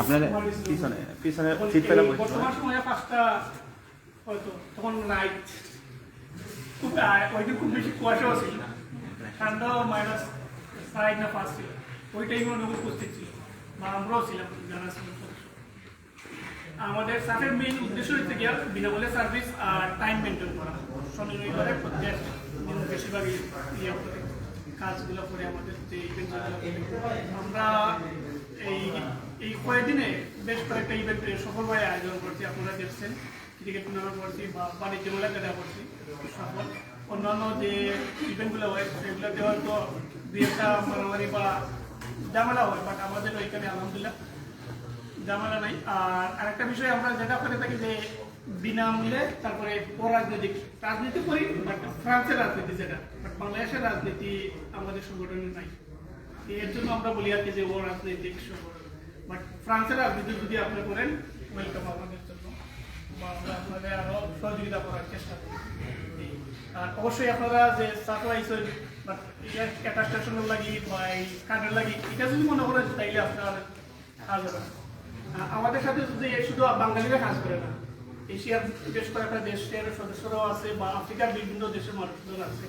আপনার পিছনে পিছনে সিট পেলা বর্তমান সময়ে 5টা হয়তো তখন রাইট খুব ওইদিন খুব বেশি কুয়াশাও ছিল, ঠান্ডা -4.5 ছিল। ওই টাইমে অনেক উপস্থিত ছিল বা আমরাও ছিলাম, যারা ছিল সদস্য। আমাদের সার্ভের মেইন উদ্দেশ্য হচ্ছে গিয়ে বিনামূল্যে সার্ভিস আর টাইম মেনটেন করা। শনি রবিবারে প্রত্যেক বেশিরভাগই কাজগুলো করে আমাদের যে ইভেন্টগুলো আমরা এই কয়েকদিনে বেশ কয়েকটা ইভেন্টের সফলভাবে আয়োজন করছি। আপনারা দেখছেন ক্রিকেট টুর্নামেন্ট করছি বা বাণিজ্য মেলা কেনা করছি সফল। অন্যান্য যে ইভেন্টগুলো হয় সেগুলোতে হয়তো দুই একটা মারামারি বা ঝামেলা হয়, বাট আমাদের ওইখানে আলহামদুলিল্লাহ ঝামেলা নাই। আর আরেকটা বিষয় আমরা যেটা করে থাকি যে বিনামূল্যে, তারপরে রাজনীতি করি, বাট ফ্রান্সের রাজনীতি যেটা, বাট বাংলাদেশের রাজনীতি আমাদের সংগঠনের নাই। এর জন্য আমরা বলি আর কি যে ও রাজনৈতিক সংগঠন, বাট ফ্রান্সের রাজনীতি যদি আপনি করেন ওয়েলকাম আমাদের জন্য, বা আমরা আপনাদের আরো সহযোগিতা করার চেষ্টা করি। আর অবশ্যই আপনারা যে সাপ্লাইস বাট এটা স্টেশনের লাগি বা এই কার্ডের লাগি এটা যদি মনে করেন তাইলে আপনার কাজ হবে। আমাদের সাথে যদি শুধু বাঙালিরা কাজ করে না, এশিয়ার বেশ কয়েকটা দেশের সদস্যরাও আছে বা আফ্রিকার বিভিন্ন দেশের মানুষজন আছে।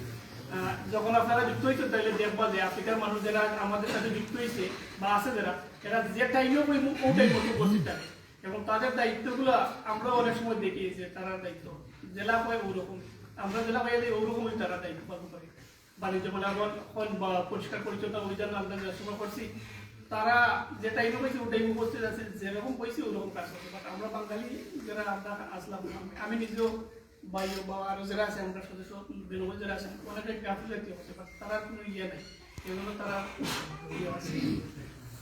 যখন আপনারা যুক্ত হয়েছে তাহলে দেখবা যে আফ্রিকার মানুষ যারা আমাদের সাথে যুক্ত হয়েছে বা আছে যারা, এরা যে টাইমেও ও টাইম মতো উপস্থিত থাকে এবং তাদের দায়িত্বগুলো আমরা অনেক সময় দেখি যে তারা দায়িত্ব জেলা হয় ওরকম, আমরা জেলা হয়ে যাই ওরকমই তারা দায়িত্ব পালন করে। বাণিজ্য মেলা বা পরিষ্কার পরিচ্ছন্নতা অভিযান আমরা সময় করছি, তারা যে টাইমে পাইছে ও টাইমে উপস্থিত আছে, যেরকম পাইছে ওরকম কাজ করছে। বাট আমরা বাঙালি যারা আমরা আসলাম, আমি নিজেও ভাই বা আরো যারা আছে আমরা সদস্য বেরোয় যারা আছেন অনেকটাই গাফিলতি হচ্ছে, বাট তারা কোনো ইয়ে নেই, এগুলো তারা ইয়ে আছে।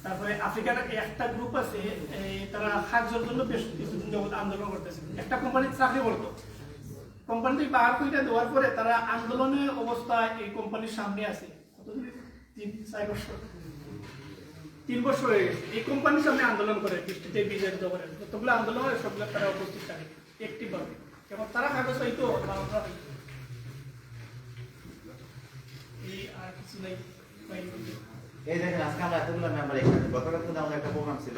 তারপরে আফ্রিকার একটা গ্রুপ আছে, তারা হাজের জন্য বেশ কিছুদিন যাবত আন্দোলন করতেছে। একটা কোম্পানির চাকরি করতো, কোম্পানি থেকে বাহার করে দেওয়ার পরে তারা আন্দোলনের অবস্থায় এই কোম্পানির সামনে আছে 3 বছর হয়ে গেছে। এই কোম্পানির সামনে আন্দোলন করে বৃষ্টিতে বিজের জবরে যতগুলো আন্দোলন হয় সবগুলো তারা উপস্থিত থাকে একটি ভাবে, এবং তারা কাগজ হইতো এই আর কিছু নাই। এই দেখেন আজকে আমরা এতগুলো মেম্বার এখানে, গতকাল কিন্তু আমাদের একটা প্রোগ্রাম ছিল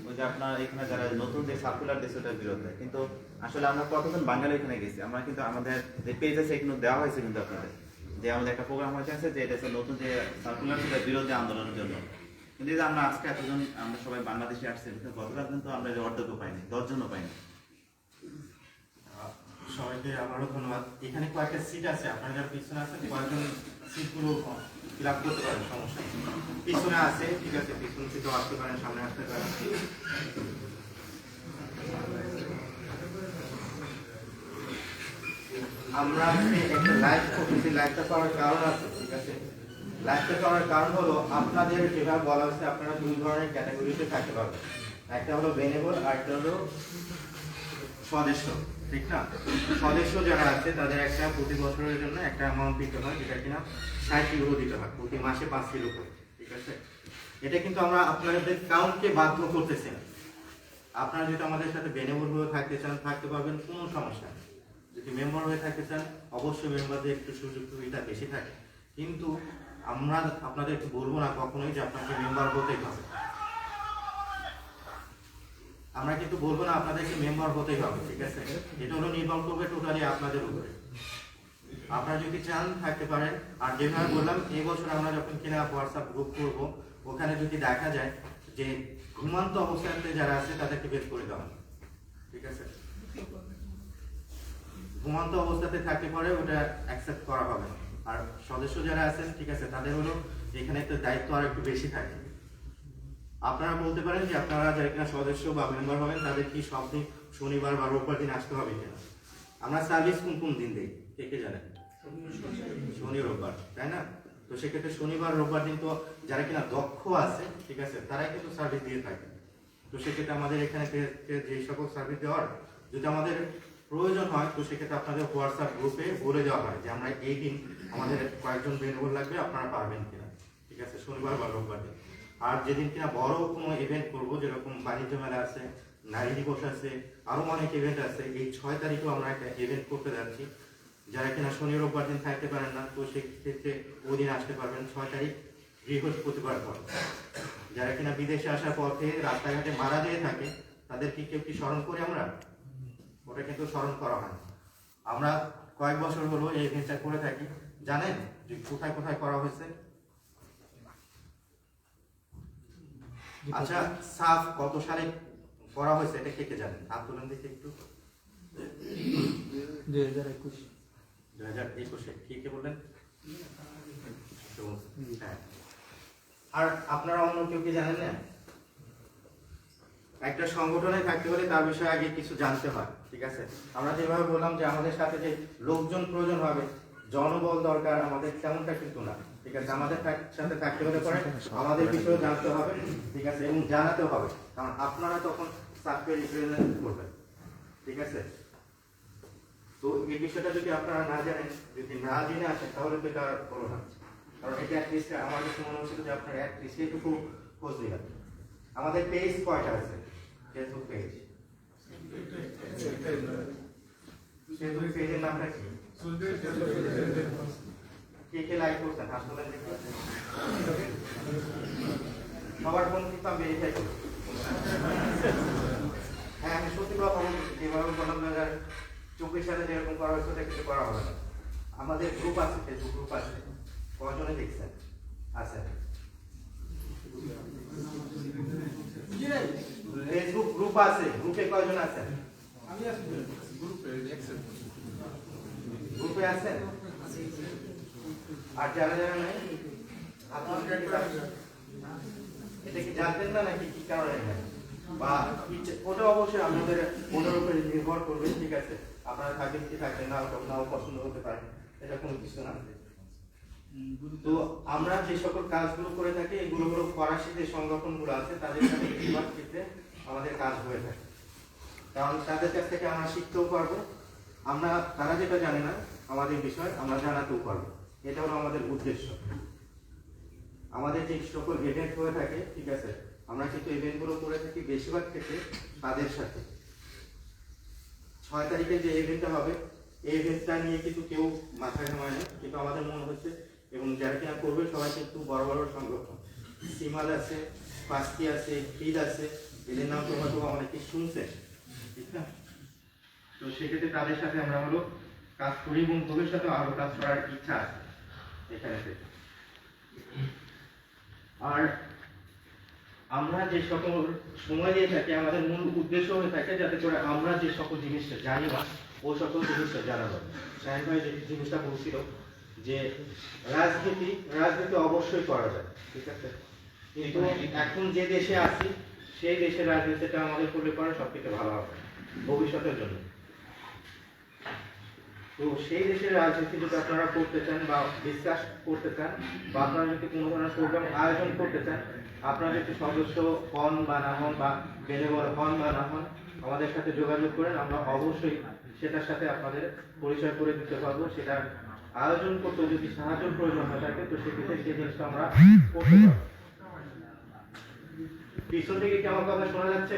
ওই যে আপনার এখানে যারা নতুন যে সার্কুলার দিচ্ছে ওটার বিরুদ্ধে, কিন্তু আসলে আমরা কতজন বাঙালি এখানে গেছি, আমরা কিন্তু আমাদের যে পেজ আছে এখানে দেওয়া হয়েছে কিন্তু আপনাদের যে আমাদের একটা প্রোগ্রাম হয়েছে যে এটা নতুন যে সার্কুলার সেটার বিরুদ্ধে আন্দোলনের জন্য। কিন্তু এই যে আমরা আজকে এতজন আমরা সবাই বাংলাদেশে আসছি, গতকাল কিন্তু আমরা অর্ধেক পাইনি, 10 জনও পাইনি। সবাইকে আবারও ধন্যবাদ। এখানে কয়েকটা সিট আছে, আপনারা যারা পিছনে আছেন কয়েকজন সিটগুলো ফিল আপ করতে পারেন, সমস্যা পিছনে আছে, ঠিক আছে, পিছনে সিটও আসতে পারেন, সামনে আসতে পারেন। আমরা একটা লাইভ করতেছি, লাইভটা করার কারণ আছে, ঠিক আছে, লাইভটা করার কারণ হলো আপনাদের যেভাবে বলা হচ্ছে আপনারা 2 ধরনের ক্যাটাগরিতে থাকতে পারবেন, একটা হলো বেনেবল আর একটা হলো সদস্য, ঠিক না? সদস্য যারা আছে তাদের একটা প্রতি বছরের জন্য একটা অ্যামাউন্ট দিতে হয়, যেটা কিনা 60 ইউরো দিতে হয় প্রতি মাসে 5 ইউরো করে, ঠিক আছে। এটা কিন্তু আমরা আপনাদের কাউন্টকে বাধ্য করতেছি না। আপনারা যদি আমাদের সাথে বেনেবল হয়ে থাকতে চান থাকতে পারবেন, কোনো সমস্যা নেই। যদি মেম্বার হয়ে থাকতে চান অবশ্যই মেম্বারদের একটু সুযোগ সুবিধা বেশি থাকে, কিন্তু আমরা আপনাদেরকে বলবো না কখনোই যে আপনাকে মেম্বার হতেই হবে। আমরা কিন্তু বলবো না আপনাদেরকে মেম্বার হতেই হবে, ঠিক আছে। এটা হলো নির্ভর করবে টোটালি আপনাদের উপরে। আপনারা যদি চান থাকতে পারেন। আর যেভাবে বললাম এই বছর আমরা যখন কিনা হোয়াটসঅ্যাপ গ্রুপ করব, ওখানে যদি দেখা যায় যে ঘুমান্ত অবস্থাতে যারা আছে তাদেরকে বের করে দেওয়া, ঠিক আছে। ঘুমান্ত অবস্থাতে থাকতে পারে ওটা অ্যাকসেপ্ট করা হবে না। আর সদস্য যারা আছেন, ঠিক আছে, তাদের হলো এখানে তো দায়িত্ব আর একটু বেশি থাকে। আপনারা বলতে পারেন যে আপনারা যারা কিনা সদস্য বা মেম্বার হবেন তাদের কি সব দিন শনিবার বা রোববার দিন আসতে হবে কিনা। আমরা সার্ভিস কোন কোন দিন দিই কে কে জানেন? শনি রোববার, তাই না? তো সেক্ষেত্রে শনিবার রোববার দিন তো যারা কিনা দক্ষ আছে, ঠিক আছে, তারাই কিন্তু সার্ভিস দিয়ে থাকে। তো সেক্ষেত্রে আমাদের এখানে যে সকল সার্ভিস দেওয়ার যদি আমাদের প্রয়োজন হয় তো সেক্ষেত্রে আপনাদের হোয়াটসঅ্যাপ গ্রুপে বলে দেওয়া হয় যে আমরা এই দিন আমাদের কয়েকজন বেনবল লাগবে, আপনারা পারবেন কিনা, ঠিক আছে, শনিবার বা রোববার দিন। আর যেদিন কিনা বড় কোনো ইভেন্ট করবো, যেরকম বাণিজ্য মেলা আছে, নারী দিবস আছে, আরো অনেক ইভেন্ট আছে, এই 6 তারিখেও আমরা একটা ইভেন্ট করতে যাচ্ছি। যারা কিনা শনি রোববার দিন থাকতে পারেন না তো সেক্ষেত্রে ওই দিন আসতে পারবেন। 6 তারিখ বৃহস্পতিবার পর যারা কিনা বিদেশে আসার পথে রাস্তাঘাটে মারা যেয়ে থাকে তাদেরকে কেউ কি স্মরণ করি আমরা? ওটা কিন্তু স্মরণ করা হয় না। আমরা কয়েক বছর হলো এই ইভেন্টটা করে থাকি। জানেন যে কোথায় কোথায় করা হয়েছে? আচ্ছা, সাফ কত সালে করা হয়েছে এটা কে কে জানেন? আন্দোলন দেখে একটু 2021 কি কে বললেন? হ্যাঁ। আর আপনারা অন্য কেউ কি জানেন না? একটা সংগঠনে থাকতে হলে তার বিষয়ে আগে কিছু জানতে হয়, ঠিক আছে? আমরা যেভাবে বললাম যে আমাদের সাথে যে লোকজন প্রয়োজন হবে, জনবল দরকার, আমাদের তেমনটা কিন্তু না, ঠিক আছে? আমাদের সাথে থাকতে হলে পরে আমাদের বিষয়ে জানতে হবে, ঠিক আছে, এবং জানাতে হবে, কারণ আপনারা তখন সাফকে রিপ্রেজেন্ট করবেন, ঠিক আছে? তো এই বিষয়টা যদি আপনারা না জানেন, যদি না জেনে আসেন, তাহলে তো এটা বলো না, কারণ এটা অ্যাটলিস্ট আমার কাছে মনে হচ্ছিল যে আপনারা অ্যাটলিস্ট একটু খোঁজ দিবেন। আমাদের পেজ কয়টা আছে? ফেসবুক পেজ, ফেসবুক পেজের নামটা কি? কে কে লাইক করছেন? আসলে সবার ফোন কিন্তু আমি ভেরিফাই করি। হ্যাঁ, আমি সত্যি কথা বলছি, যেভাবে বললাম চোখের সাথে যেরকম করা হয়েছে ওটা কিছু করা হবে না। আমাদের গ্রুপ আছে, ফেসবুক গ্রুপ আছে, কয়জনে দেখছেন? আছে ফেসবুক গ্রুপ আছে, গ্রুপে কয়জন আছেন? গ্রুপে আছেন? আর যারা যারা নাই এটা কি জানতেন না নাকি কি কারণে নাই? বা ওটা অবশ্যই আমাদের ওটার উপরে নির্ভর করবে, ঠিক আছে? আপনারা থাকবেন কি থাকবেন না, নাও পছন্দ হতে পারে, এটা কোনো কিছু না। তো আমরা যে সকল কাজগুলো করে থাকি এগুলো হলো ফরাসি যে সংগঠনগুলো আছে তাদের সাথে বেশিরভাগ ক্ষেত্রে আমাদের কাজ হয়ে থাকে, কারণ তাদের কাছ থেকে আমরা শিখতেও পারবো, আমরা তারা যেটা জানে না আমাদের বিষয় আমরা জানাতেও পারবো। এটা হলো আমাদের উদ্দেশ্য। আমাদের যে সকল ইভেন্ট হয়ে থাকে, ঠিক আছে, আমরা কিন্তু ইভেন্টগুলো করে থাকি বেশিরভাগ ক্ষেত্রে তাদের সাথে। 6 তারিখে যে ইভেন্টটা হবে এই ইভেন্টটা নিয়ে কিন্তু কেউ মাথায় ঘামায় না, কিন্তু আমাদের মনে হচ্ছে এবং যারা কিনা করবে সবাই কিন্তু বড় বড় সংগঠন, সিমাল আছে, পাস্তি আছে, ফিদ আছে, এদের নাম তো হয়তো অনেকে শুনছেন, ঠিক না? তো সেক্ষেত্রে তাদের সাথে আমরা হলো কাজ করি এবং ভবিষ্যতে আরো কাজ করার ইচ্ছা আছে এখানে। আর আমরা যে সকল সময় দিয়ে থাকি আমাদের মূল উদ্দেশ্য হয়ে থাকে যাতে করে আমরা যে সকল জিনিসটা জানি না ও সকল জিনিসটা জানাবো। শাহিন ভাই যে জিনিসটা বলছিল যে রাজনীতি অবশ্যই করা যায়, ঠিক আছে, কিন্তু এখন যে দেশে আছি সেই দেশের রাজনীতিটা আমাদের করলে পরে সবথেকে ভালো হবে ভবিষ্যতের জন্য। তো সেই দেশের রাজনীতি যদি আপনারা করতে চান বা ডিসকাস করতে চান বা আপনারা যদি কোনো ধরনের প্রোগ্রাম আয়োজন করতে চান, আপনারা যদি সদস্য হন বা না হন বা বেলেবর হন বা না হন, আমাদের সাথে যোগাযোগ করেন, আমরা অবশ্যই সেটার সাথে আপনাদের পরিচয় করে দিতে পারবো। সেটা আয়োজন করতে যদি সাহায্য প্রয়োজন হয়ে থাকে তো সেক্ষেত্রে সেই জিনিসটা আমরা করতে পারবো। পিছন থেকে কি আমার কথা শোনা যাচ্ছে?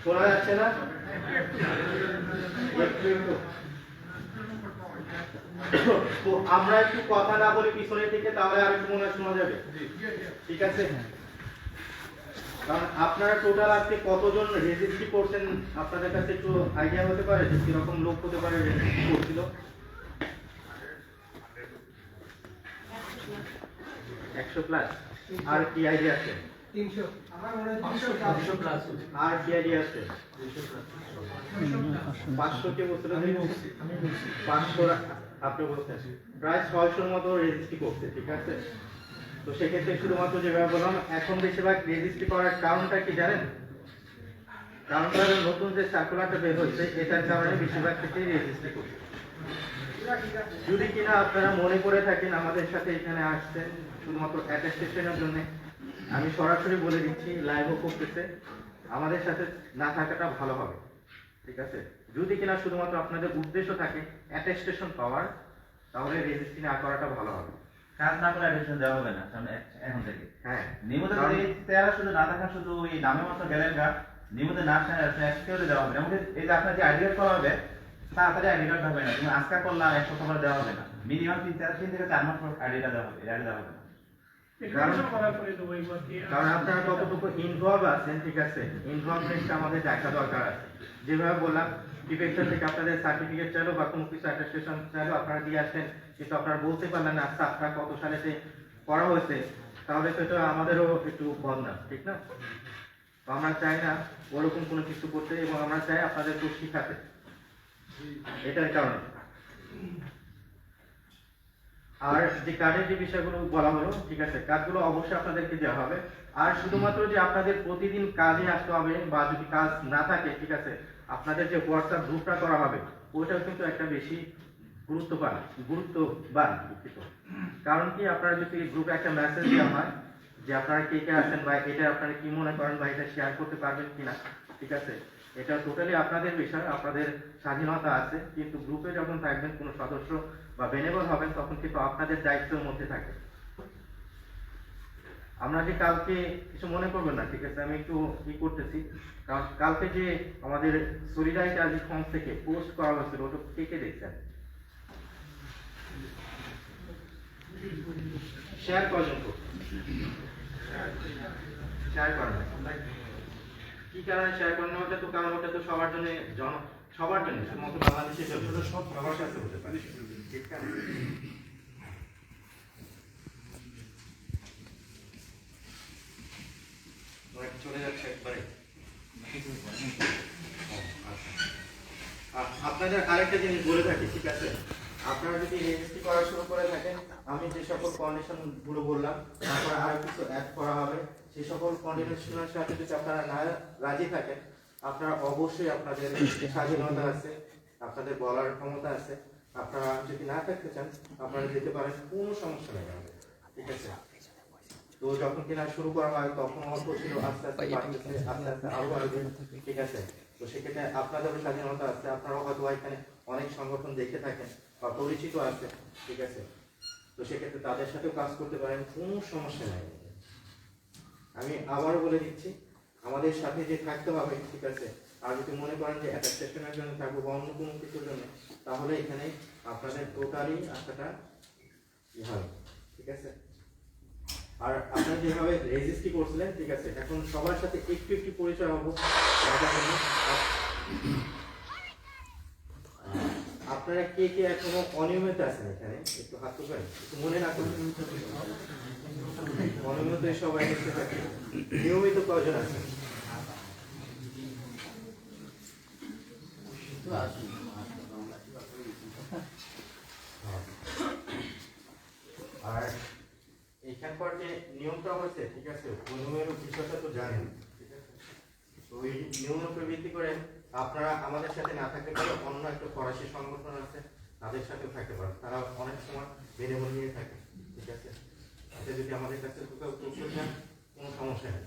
শোনা যাচ্ছে না? তো আমরা একটু কথা না বলি পিছনের দিকে, তাহলে আর একটু মনে শোনা যাবে, ঠিক আছে? কারণ আপনারা টোটাল আজকে কতজন রেজিস্ট্রি করছেন আপনাদের কাছে একটু আইডিয়া হতে পারে যে কিরকম লোক হতে পারে রেজিস্ট্রি করছিল? 100 প্লাস। আর কি আইডিয়া আছে? 300 আমার মনে হয় 500 প্লাস। আর কি আইডিয়া আছে? 500 কে বলছিল? আমি বলছি 500 আপনি বলছেন প্রায় 600 মতো রেজিস্ট্রি করতে, ঠিক আছে? তো সেক্ষেত্রে শুধুমাত্র যেভাবে বললাম এখন বেশিরভাগ রেজিস্ট্রি করার কারণটা কি জানেন? কারণটা নতুন যে সার্কুলারটা বের হচ্ছে এটার কারণে বেশিরভাগ ক্ষেত্রেই রেজিস্ট্রি করছে। যদি কিনা আপনারা মনে করে থাকেন আমাদের সাথে এখানে আসছেন শুধুমাত্র অ্যাটেস্টেশনের জন্য, আমি সরাসরি বলে দিচ্ছি, লাইভও করতেছে, আমাদের সাথে না থাকাটা ভালো হবে, ঠিক আছে? যদি কিনা শুধুমাত্র আপনাদের উদ্দেশ্য থাকে অ্যাটেস্টেশন পাওয়ার, তাহলে রেজিস্ট্রি না করাটা ভালো হবে। কাজ না করে অ্যাডমিশন দেওয়া হবে না এখন থেকে। হ্যাঁ, নিয়মিত যদি তেরা শুধু না থাকা শুধু এই নামে মতো গেলেন গা, নিয়মিত না কেউ দেওয়া হবে না। এই যে আপনার যে আইডি কার্ড করা হবে তাড়াতাড়ি আইডি কার্ড হবে না, তুমি আজকে করলে 1 সপ্তাহ পরে দেওয়া হবে না, মিনিমাম 3 থেকে 4 মাস পর আইডিটা দেওয়া হবে, আইডি দেওয়া হবে না। এডুকেশন করার পরে দেবো এইবার কি কারণ আপনারা কতটুকু ইনভলভ আছেন, ঠিক আছে, ইনভলভমেন্টটা আমাদের দেখা দরকার আছে। যেভাবে বললাম, প্রিফেকচার থেকে আপনাদের সার্টিফিকেট চাইলো বা কোনো কিছু অ্যাটেস্টেশন চাইলো, আপনারা দিয়ে আসেন, কিন্তু আপনারা বলতে পারলেন না আচ্ছা আপনারা কত সালেতে করা হয়েছে, তাহলে তো এটা আমাদেরও একটু বদনাম, ঠিক না? তো আমরা চাই না ওরকম কোনো কিছু করতে, এবং আমরা চাই আপনাদের তো শিখাতে, এটার কারণে। আর যে কার্ডের যে বিষয়গুলো বলা হলো, ঠিক আছে, কাজগুলো অবশ্যই আপনাদেরকে দেওয়া হবে। আর শুধুমাত্র যে আপনাদের প্রতিদিন কাজে আসতে হবে বা যদি কাজ না থাকে, ঠিক আছে, আপনাদের যে হোয়াটসঅ্যাপ গ্রুপটা করা হবে ওইটাও কিন্তু একটা বেশি গুরুত্ববান, দুঃখিত। কারণ কি, আপনারা যদি গ্রুপে একটা মেসেজ দেওয়া হয় যে আপনারা কে কে আছেন বা এটা আপনারা কি মনে করেন বা এটা শেয়ার করতে পারবেন কিনা, ঠিক আছে, এটা টোটালি আপনাদের বিষয়, আপনাদের স্বাধীনতা আছে, কিন্তু গ্রুপে যখন থাকবেন কোনো সদস্য বা বেনেবল হবেন তখন কিন্তু আপনাদের দায়িত্বের মধ্যে থাকে। আমরা যে কালকে কিছু মনে করবেন না, ঠিক আছে, আমি একটু ই করতেছি, কারণ কালকে যে আমাদের সলিডারিটি আজি ফর্ম থেকে পোস্ট করা হয়েছিল ওটা কে কে দেখছেন? শেয়ার পর্যন্ত শেয়ার করেন কি কারণে শেয়ার করেন? ওটা তো কারণ ওটা তো সবার জন্য শুধুমাত্র বাংলাদেশের জন্য, সবার সাথে হতে পারে, ঠিক আছে? চলে যাচ্ছে একবারে। আপনাদের আরেকটা জিনিস বলে থাকি, ঠিক আছে, আপনারা যদি রেজিস্ট্রি করা শুরু করে থাকেন, আমি যে সকল কন্ডিশন গুলো বললাম, তারপরে আর কিছু অ্যাড করা হবে, সেই সকল কন্ডিশনের সাথে যদি আপনারা না রাজি থাকেন, আপনারা অবশ্যই আপনাদের স্বাধীনতা আছে, আপনাদের বলার ক্ষমতা আছে, আপনারা যদি না থাকতে চান আপনারা যেতে পারেন, কোনো সমস্যা নেই আমাদের, ঠিক আছে? তো যখন কিনা শুরু করা হয় তখন অল্প ছিল, আস্তে আস্তে বাড়তেছে, আস্তে আস্তে আরো বাড়বে, ঠিক আছে? তো সেক্ষেত্রে আপনাদেরও স্বাধীনতা আছে, আপনারাও হয়তো এখানে অনেক সংগঠন দেখে থাকেন বা পরিচিত আছে, ঠিক আছে? তো সেক্ষেত্রে তাদের সাথেও কাজ করতে পারেন, কোনো সমস্যা নাই। আমি আবারও বলে দিচ্ছি, আমাদের সাথে যে থাকতে হবে, ঠিক আছে, আর যদি মনে করেন যে অ্যাটেস্টেশনের জন্য থাকবো বা অন্য কোনো কিছুর জন্য, তাহলে এখানে আপনাদের টোটালি আসাটা হবে, ঠিক আছে? আর আপনারা যেভাবে রেজিস্ট্রি করছিলেন, ঠিক আছে, এখন সবার সাথে একটু একটু পরিচয় হবো। আপনারা কে কে এখনো অনিয়মিত আছেন এখানে একটু হাত তুলবেন, একটু মনে না করবেন। অনিয়মিত সবাই দেখতে থাকে, নিয়মিত কয়জন আছেন? আর এখানকার যে নিয়মটা হয়েছে, ঠিক আছে, ওই নিয়মের বিষয়টা তো জানেন, ঠিক আছে? তো ওই নিয়মের উপর ভিত্তি করে আপনারা আমাদের সাথে না থাকতে পারে, অন্য একটা ফরাসি সংগঠন আছে তাদের সাথেও থাকতে পারেন, তারা অনেক সময় বেনিবল নিয়ে থাকে, ঠিক আছে? এটা যদি আমাদের কাছে কোনো সমস্যা নেই।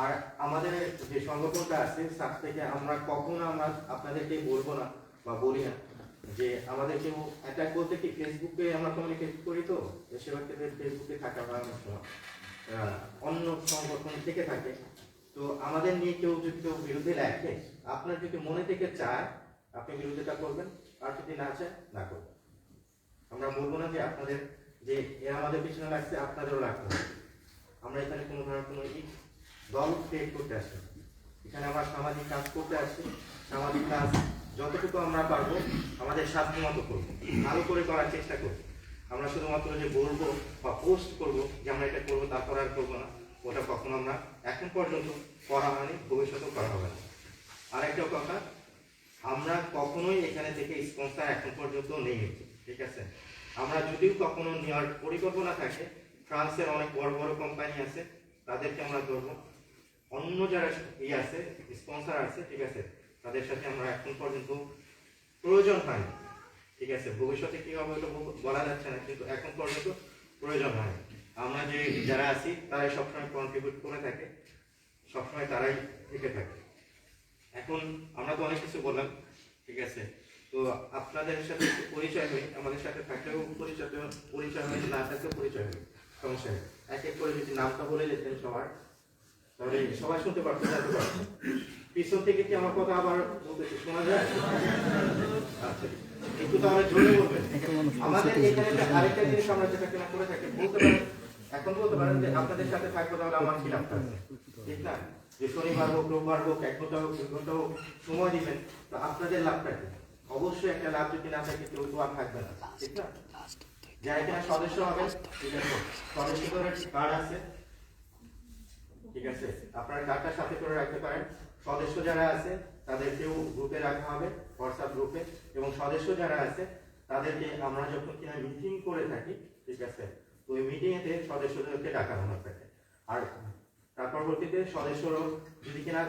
আর আমাদের যে সংগঠনটা আছে সাত থেকে আমরা কখনো আমরা আপনাদেরকে বলবো না বা বলি না যে আমাদের কেউ অ্যাটাক বলতে কি ফেসবুকে আমরা কমিউনিকেট করি, তো বেশিরভাগ ক্ষেত্রে ফেসবুকে থাকা হয় অনেক সময় অন্য সংগঠন থেকে থাকে। তো আমাদের নিয়ে কেউ যদি কেউ বিরুদ্ধে লেখে, আপনার যদি মনে থেকে চায় আপনি বিরোধিতা করবেন, আর যদি না চায় না করবেন। আমরা বলবো না যে আপনাদের যে এরা আমাদের পিছনে লাগছে আপনাদেরও লাগতে হবে। আমরা এখানে কোনো ধরনের কোনো দল ক্রিয়েট করতে আসি, এখানে আমরা সামাজিক কাজ করতে আসি। সামাজিক কাজ যতটুকু আমরা পারবো আমাদের সাধ্য মতো করবো, ভালো করে করার চেষ্টা করবো। আমরা শুধুমাত্র যে বলবো বা পোস্ট করবো যে আমরা এটা করবো তারপর আর করবো না, ওটা কখনো আমরা এখন পর্যন্ত করা হয়নি, ভবিষ্যতেও করা হবে না। আরেকটা কথা, আমরা কখনোই এখানে থেকে স্পন্সর এখন পর্যন্ত নেই, ঠিক আছে? আমরা যদিও কখনো নেওয়ার পরিকল্পনা থাকে, ফ্রান্সের অনেক বড় বড় কোম্পানি আছে তাদেরকে আমরা ধরবো, অন্য যারা আছে স্পন্সর আছে, ঠিক আছে, তাদের সাথে আমরা এখন পর্যন্ত প্রয়োজন হয়নি, ঠিক আছে? ভবিষ্যতে কি হবে ওটা বলা যাচ্ছে না, কিন্তু এখন পর্যন্ত প্রয়োজন হয়নি। আমরা যে যারা আছি তারাই সবসময় কন্ট্রিবিউট করে থাকে, সবসময় তারাই থেকে থাকে। এখন আমরা তো অনেক কিছু বললাম, ঠিক আছে, তো আপনাদের সাথে একটু পরিচয় হই, আমাদের সাথে থাকলেও পরিচয় হয়, না থাকলেও পরিচয় হয়, সমস্যা নেই। এক এক করে যদি নামটা বলে যেতেন সবার, তাহলে সবাই শুনতে পারতো, জানতে পারতো। পিছন থেকে কি আমার কথা আবার বলতেছে, শোনা যায়? আচ্ছা, একটু তাহলে জোরে বলবেন। আমাদের এখানে আরেকটা জিনিস আমরা যেটা কিনা করে থাকি, বলতে পারেন এখন বলতে পারেন যে আপনাদের সাথে থাকবো তাহলে আমার কি লাভটা আছে, ঠিক না? যে শনিবার হোক রোববার হোক 1 ঘন্টা হোক 2 ঘন্টা হোক সময় দিবেন, তো আপনাদের লাভটা কি? অবশ্যই একটা লাভ যদি না থাকে কেউ তো আর থাকবে না, ঠিক না? যারা এখানে সদস্য হবেন, ঠিক আছে, সদস্যদের কার্ড আছে, ঠিক আছে, আপনার কার্ডটা সাথে করে রাখতে পারেন। সদস্য যারা আছে তাদেরকেও গ্রুপে রাখা হবে, হোয়াটসঅ্যাপ গ্রুপে। এবং সদস্য যারা আছে তাদেরকে আমরা যখন কিনা মিটিং করে থাকি, ঠিক আছে, তো ওই মিটিংয়েতে সদস্যদেরকে ডাকানো হয়ে থাকে। আর তার পরবর্তীতে সদস্যরা যদি কিনা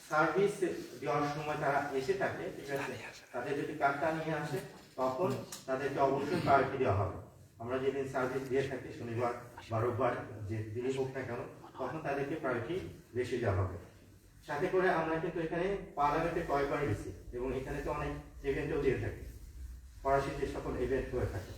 সার্ভিস দেওয়ার সময় তারা এসে থাকে, ঠিক আছে, তাদের যদি কার্ডটা নিয়ে আসে তখন তাদেরকে অবশ্যই প্রায়োরিটি দেওয়া হবে। আমরা যেদিন সার্ভিস দিয়ে থাকি শনিবার বা রোববার যে দিনই হোক না কেন, তখন তাদেরকে প্রায়োরিটি বেশি দেওয়া হবে। সাথে করে আমরা কিন্তু এখানে পার্লামেন্টে কয়েকবার গেছি এবং এখানে তো অনেক ইভেন্টেও দিয়ে থাকি, ফরাসি যে সকল ইভেন্ট হয়ে থাকে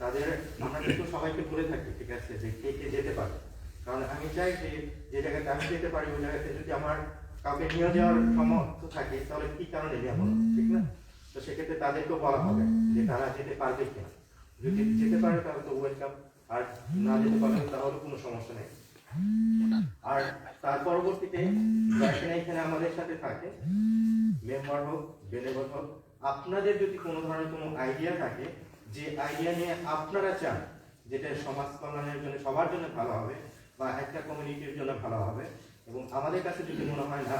তাদের আমরা কিন্তু সবাইকে বলে থাকি, ঠিক আছে, যে কে কে যেতে পারে। কারণ আমি চাই যে যে জায়গাতে আমি যেতে পারি ওই জায়গাতে যদি আমার কাউকে নিয়ে যাওয়ার সামর্থ্য থাকে তাহলে কি কারণে যাবো, ঠিক না? তো সেক্ষেত্রে তাদেরকেও বলা হবে যে তারা যেতে পারবে কিনা। যদি যেতে পারে তাহলে তো ওয়েলকাম, আর না যেতে পারলে তাহলে কোনো সমস্যা নেই। আর তার পরবর্তীতে এখানে আমাদের সাথে থাকে মেম্বার হোক বেনেভল হোক, আপনাদের যদি কোনো ধরনের কোনো আইডিয়া থাকে যে আইডিয়া নিয়ে আপনারা চান যেটা সমাজ কল্যাণের জন্য সবার জন্য ভালো হবে বা একটা কমিউনিটির জন্য ভালো হবে, এবং আমাদের কাছে যদি মনে হয় না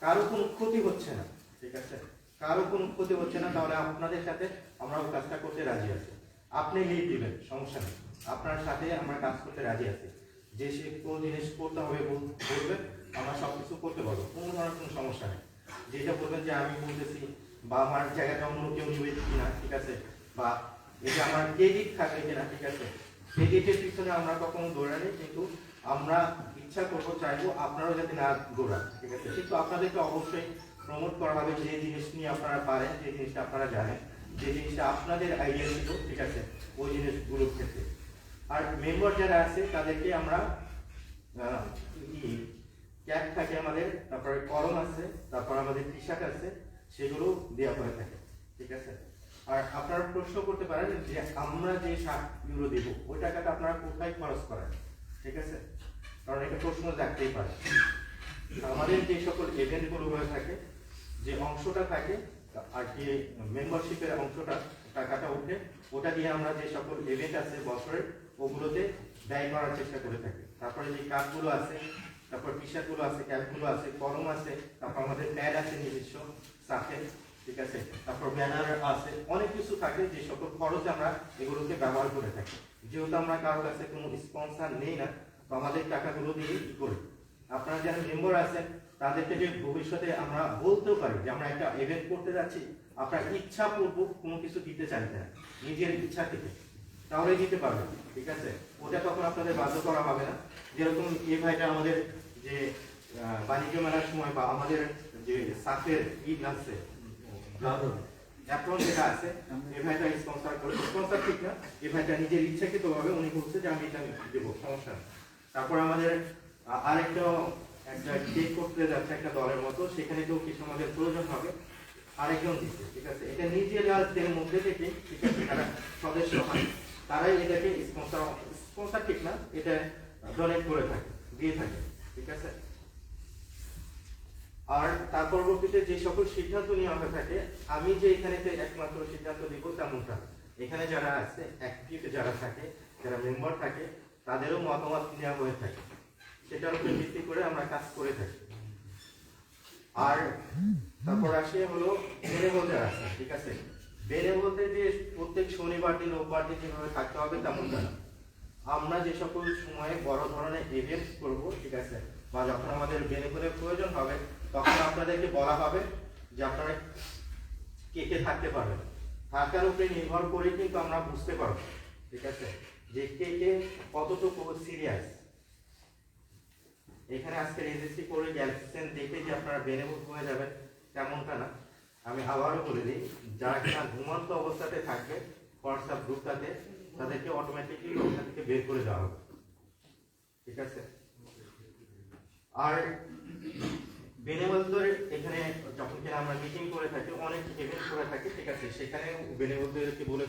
কারো কোনো ক্ষতি হচ্ছে না, ঠিক আছে, কারো কোনো ক্ষতি হচ্ছে না, তাহলে আপনাদের সাথে আমরা ওই কাজটা করতে রাজি আছি। আপনি লিড দিবেন, সমস্যা নেই, আপনার সাথে আমরা কাজ করতে রাজি আছি। যে সে কোন জিনিস করতে হবে বলবেন, আমরা সবকিছু করতে পারবো, কোনো ধরনের কোনো সমস্যা নেই। যেটা বলবেন যে আমি বলতেছি বা আমার জায়গাটা অন্য কেউ নিবে কিনা, ঠিক আছে, বা এই যে আমার ক্রেডিট থাকবে কিনা, ঠিক আছে, ক্রেডিটের পিছনে আমরা কখনো দৌড়ানি, কিন্তু আমরা ইচ্ছা করবো চাইবো আপনারাও যাতে না দৌড়ান, ঠিক আছে, কিন্তু আপনাদেরকে অবশ্যই প্রমোট করা হবে যে জিনিস নিয়ে আপনারা পারেন, যে জিনিসটা আপনারা জানেন, যে জিনিসটা আপনাদের আইডিয়া ছিল, ঠিক আছে, ওই জিনিসগুলোর ক্ষেত্রে। আর মেম্বার যারা আছে তাদেরকে আমরা ক্যাপ থাকে আমাদের, তারপরে কলম আছে, তারপর আমাদের টি শার্ট আছে, সেগুলো দেওয়া হয়ে থাকে, ঠিক আছে। আর আপনারা প্রশ্ন করতে পারেন যে আমরা যে 7 ইউরো দেবো ওই টাকাটা আপনারা কোথায় খরচ করেন, ঠিক আছে, কারণ এটা প্রশ্ন থাকতেই পারে। আমাদের যে সকল ইভেন্ট গুলো হয়ে থাকে যে অংশটা থাকে আর কি মেম্বারশিপের অংশটা টাকাটা উঠে ওটা দিয়ে আমরা যে সকল ইভেন্ট আছে বছরের ওগুলোতে ব্যয় করার চেষ্টা করে থাকি। তারপরে যে কার্ডগুলো আছে, তারপর টি শার্ট গুলো আছে, ক্যাপগুলো আছে, কলম আছে, তারপর আমাদের প্যাড আছে নিজস্ব সাথে, ঠিক আছে, তারপর ব্যানার আছে, অনেক কিছু থাকে যে সকল খরচে আমরা এগুলোকে ব্যবহার করে থাকি। যেহেতু আমরা কারোর কাছে কোনো স্পন্সর নেই না, তো আমাদের টাকাগুলো দিয়ে কি করি, আপনারা যারা মেম্বার আছেন তাদেরকে যে ভবিষ্যতে আমরা বলতেও পারি যে আমরা একটা ইভেন্ট করতে যাচ্ছি, আপনার ইচ্ছা পূর্বক কোনো কিছু দিতে চাইতে না, নিজের ইচ্ছা থেকে, তাহলে দিতে পারবেন, ঠিক আছে, ওটা তখন আপনাদের বাধ্য করা হবে না। যেরকম এই ভাইটা আমাদের যে বাণিজ্য মেলার সময় বা আমাদের যে সাথের ঈদ আছে এখন যেটা আছে, এই ভাইটা স্পন্সর করে, স্পন্সর ঠিক না, এই ভাইটা নিজের ইচ্ছাকৃত ভাবে উনি বলছে যে আমি এটা দেবো, সমস্যা নেই। তারপর আমাদের আরেকটা একটা কেক করতে যাচ্ছে একটা দলের মতো, সেখানে তো কিছু আমাদের প্রয়োজন হবে, আরেকজন দিচ্ছে, ঠিক আছে, এটা নিজেদের মধ্যে থেকে, ঠিক আছে, যারা সদস্য হয় তারাই এটাকে স্পন্সর ঠিক না, এটা ডোনেট করে থাকে, দিয়ে থাকে, ঠিক আছে। আর তার পরবর্তীতে যে সকল সিদ্ধান্ত নেওয়া হয়ে থাকে, আমি যে এখানে একমাত্র সিদ্ধান্ত দিব তেমনটা, এখানে যারা আছে অ্যাক্টিভ যারা থাকে, যারা মেম্বার থাকে, তাদেরও মতামত নেওয়া হয়ে থাকে, সেটার উপর ভিত্তি করে আমরা কাজ করে থাকি। আর তারপর আসে হলো বেনেভল যারা আছে, ঠিক আছে, বেনেভলতে যে প্রত্যেক শনিবার দিন রোববার দিন যেভাবে থাকতে হবে তেমনটা না, আমরা যে সকল সময়ে বড় ধরনের ইভেন্ট করব, ঠিক আছে, বা যখন আমাদের বেনেভলের প্রয়োজন হবে তখন আপনাদেরকে বলা হবে যে আপনারা কে কে থাকতে পারবেন, থাকার উপরে নির্ভর করে কিন্তু আমরা বুঝতে পারবো, ঠিক আছে, যে কে কে কতটুকু সিরিয়াস। এখানে আজকে রেজিস্ট্রি করে গেছেন দেখে যে আপনারা বেনেভল হয়ে যাবেন তেমনটা না। আমি আবারও বলে দিই, যারা কিনা ঘুমন্ত অবস্থাতে থাকবে হোয়াটসঅ্যাপ গ্রুপটাতে, তাদেরকে অটোমেটিকলি ওখান থেকে বের করে দেওয়া হবে, ঠিক আছে। আর বেনেভলদের এখানে যখন কিনা আমরা মিটিং করে থাকি, অনেক ইভেন্ট করে থাকি, ঠিক আছে, সেখানে বেনেভলদেরকে বলে